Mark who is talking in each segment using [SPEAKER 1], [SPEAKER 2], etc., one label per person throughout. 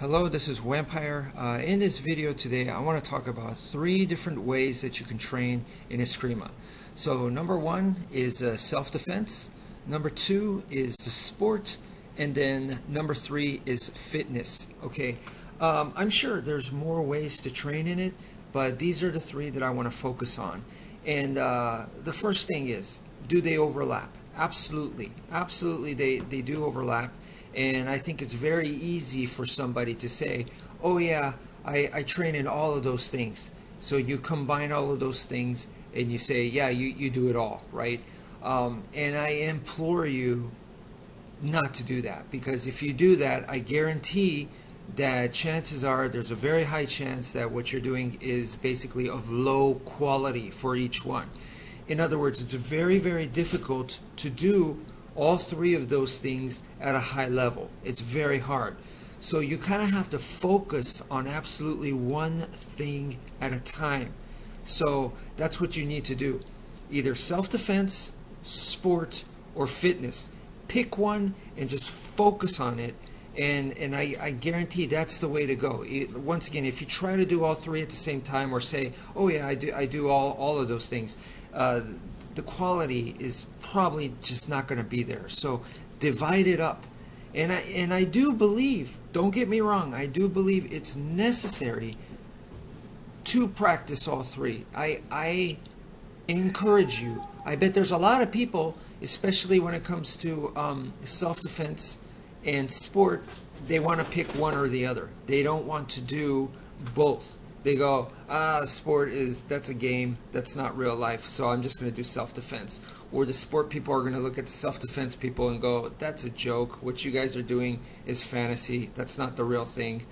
[SPEAKER 1] Hello, this is wmpyr. In this video today, I want to talk about 3 different ways that you can train in eskrima. So number 1 is self-defense, number 2 is the sport, and then number 3 is fitness. Okay, I'm sure there's more ways to train in it, but these are the 3 that I want to focus on. And the first thing is, do they overlap? Absolutely, absolutely they do overlap. And I think it's very easy for somebody to say, oh yeah, I train in all of those things. So you combine all of those things and you say, yeah, you do it all, right? And I implore you not to do that, because if you do that, I guarantee that chances are there's a very high chance that what you're doing is basically of low quality for each one. In other words, it's very, very difficult to do all 3 of those things at a high level. It's very hard. So you kind of have to focus on absolutely one thing at a time. So that's what you need to do. Either self-defense, sport, or fitness. Pick one and just focus on it. And I guarantee that's the way to go. Once again, if you try to do all 3 at the same time, or say, oh yeah, I do all of those things, the quality is probably just not going to be there. So divide it up. And I do believe, don't get me wrong, I do believe it's necessary to practice all 3. I encourage you. I bet there's a lot of people, especially when it comes to self-defense and sport, they want to pick one or the other. They don't want to do both. They go, sport that's a game, that's not real life, so I'm just going to do self-defense. Or the sport people are going to look at the self-defense people and go, that's a joke, what you guys are doing is fantasy, that's not the real thing,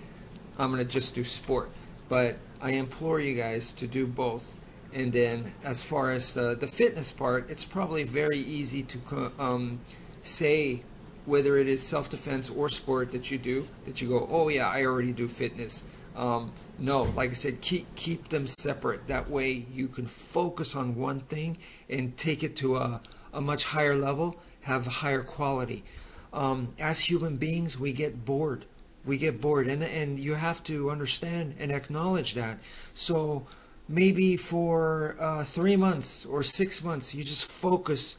[SPEAKER 1] I'm going to just do sport. But I implore you guys to do both. And then as far as the fitness part, it's probably very easy to say whether it is self-defense or sport that you do, that you go, oh yeah, I already do fitness. No, like I said, keep them separate. That way you can focus on one thing and take it to a much higher level, have a higher quality. As human beings, we get bored. We get bored, and you have to understand and acknowledge that. So maybe for 3 months or 6 months, you just focus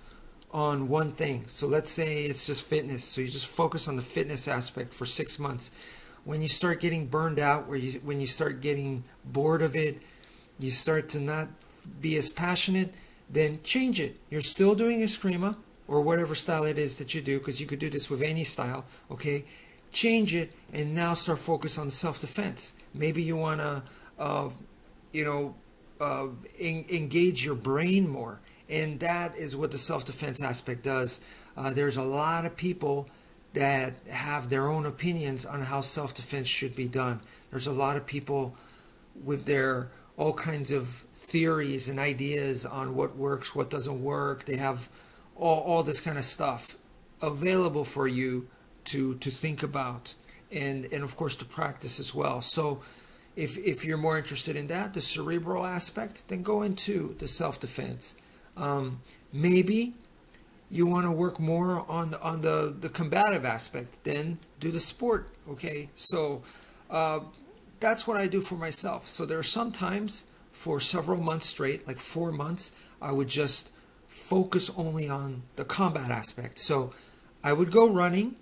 [SPEAKER 1] on one thing. So let's say it's just fitness. So you just focus on the fitness aspect for 6 months. When you start getting burned out, when you start getting bored of it, you start to not be as passionate, then change it. You're still doing eskrima or whatever style it is that you do, because you could do this with any style, okay? Change it and now start focus on self-defense. Maybe you want to, engage your brain more. And that is what the self-defense aspect does. There's a lot of people that have their own opinions on how self-defense should be done. There's a lot of people with their all kinds of theories and ideas on what works, what doesn't work. They have all this kind of stuff available for you to think about and of course to practice as well. So if you're more interested in that, the cerebral aspect, then go into the self-defense. Maybe you want to work more on the combative aspect, then do the sport. Okay, so that's what I do for myself. So there are some times for several months straight, like 4 months, I would just focus only on the combat aspect. So I would go running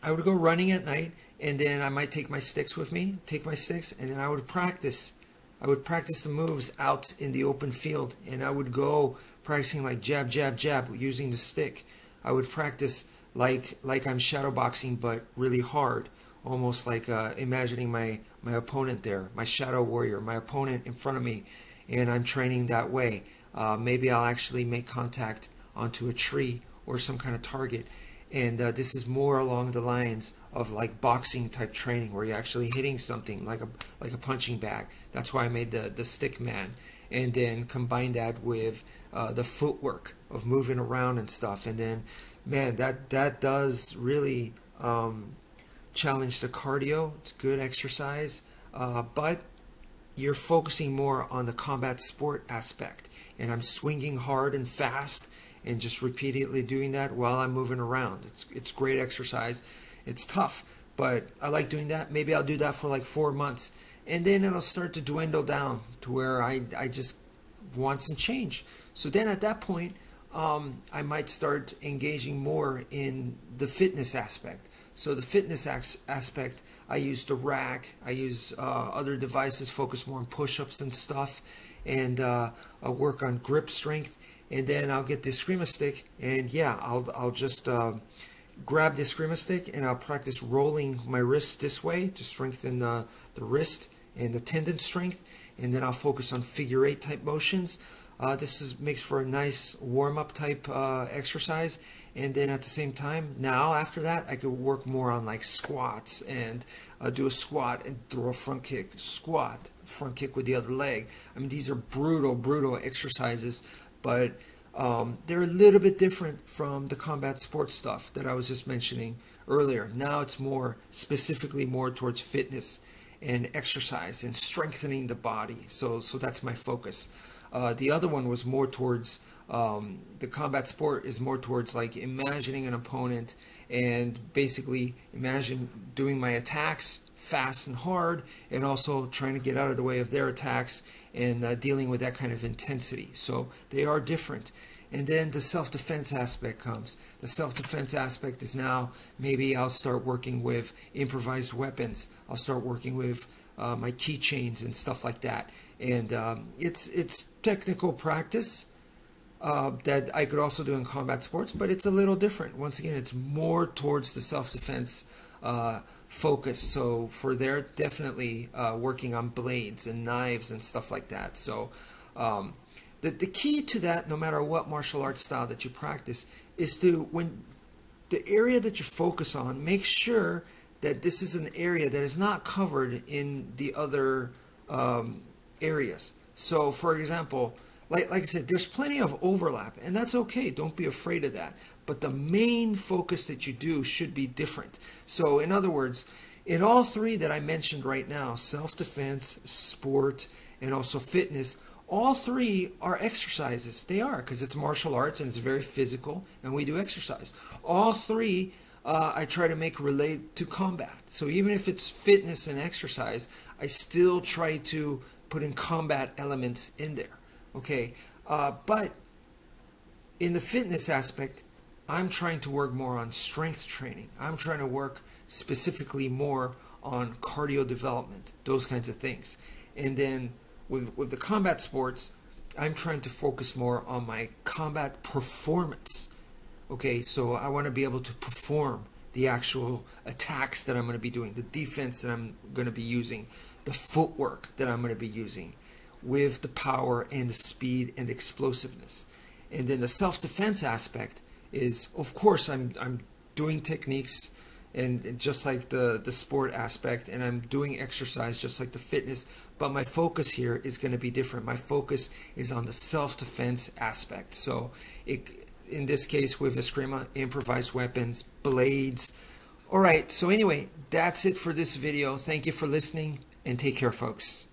[SPEAKER 1] at night, and then I might take my sticks with me, and then I would practice the moves out in the open field, and I would go practicing like jab, jab, jab using the stick. I would practice like I'm shadowboxing, but really hard, almost like imagining my opponent there, my shadow warrior, my opponent in front of me, and I'm training that way. Maybe I'll actually make contact onto a tree or some kind of target. And this is more along the lines of like boxing type training, where you're actually hitting something like a punching bag. That's why I made the stick man, and then combine that with the footwork of moving around and stuff. And then, man, that does really challenge the cardio. It's good exercise, but you're focusing more on the combat sport aspect. And I'm swinging hard and fast, and just repeatedly doing that while I'm moving around. It's great exercise. It's tough, but I like doing that. Maybe I'll do that for like 4 months, and then it'll start to dwindle down to where I just want some change. So then at that point, I might start engaging more in the fitness aspect. So the fitness aspect, I use the rack, I use other devices, focus more on push-ups and stuff, and I'll work on grip strength, and then I'll get the eskrima stick, and yeah, I'll just grab the eskrima stick and I'll practice rolling my wrist this way to strengthen the wrist and the tendon strength, and then I'll focus on figure 8 type motions. Makes for a nice warm-up type exercise, and then at the same time, now after that, I could work more on like squats and do a squat and throw a front kick, squat, front kick with the other leg. I mean, these are brutal exercises, but they're a little bit different from the combat sports stuff that I was just mentioning earlier. Now it's more specifically more towards fitness and exercise and strengthening the body. So that's my focus. The other one was more towards the combat sport is more towards like imagining an opponent and basically imagine doing my attacks fast and hard, and also trying to get out of the way of their attacks and dealing with that kind of intensity. So they are different. And then the self-defense aspect comes. The self-defense aspect is now maybe I'll start working with improvised weapons. I'll start working with my keychains and stuff like that. And it's technical practice that I could also do in combat sports, but it's a little different. Once again, it's more towards the self-defense focus. So for there, definitely working on blades and knives and stuff like that. So the key to that, no matter what martial arts style that you practice, is to, when the area that you focus on, make sure that this is an area that is not covered in the other areas. So for example, like I said, there's plenty of overlap, and that's okay. Don't be afraid of that. But the main focus that you do should be different. So in other words, in all three that I mentioned right now, self-defense, sport, and also fitness, all three are exercises. They are, because it's martial arts and it's very physical, and we do exercise. All three I try to make relate to combat. So even if it's fitness and exercise, I still try to put in combat elements in there. Okay, but in the fitness aspect, I'm trying to work more on strength training. I'm trying to work specifically more on cardio development, those kinds of things. And then with the combat sports, I'm trying to focus more on my combat performance. Okay, so I want to be able to perform the actual attacks that I'm going to be doing, the defense that I'm going to be using, the footwork that I'm going to be using, with the power and the speed and explosiveness. And then the self-defense aspect is, of course, I'm doing techniques, and just like the sport aspect, and I'm doing exercise just like the fitness, but my focus here is going to be different. My focus is on the self-defense aspect. So in this case with eskrima, improvised weapons, blades. All right, so anyway, that's it for this video. Thank you for listening, and take care, folks.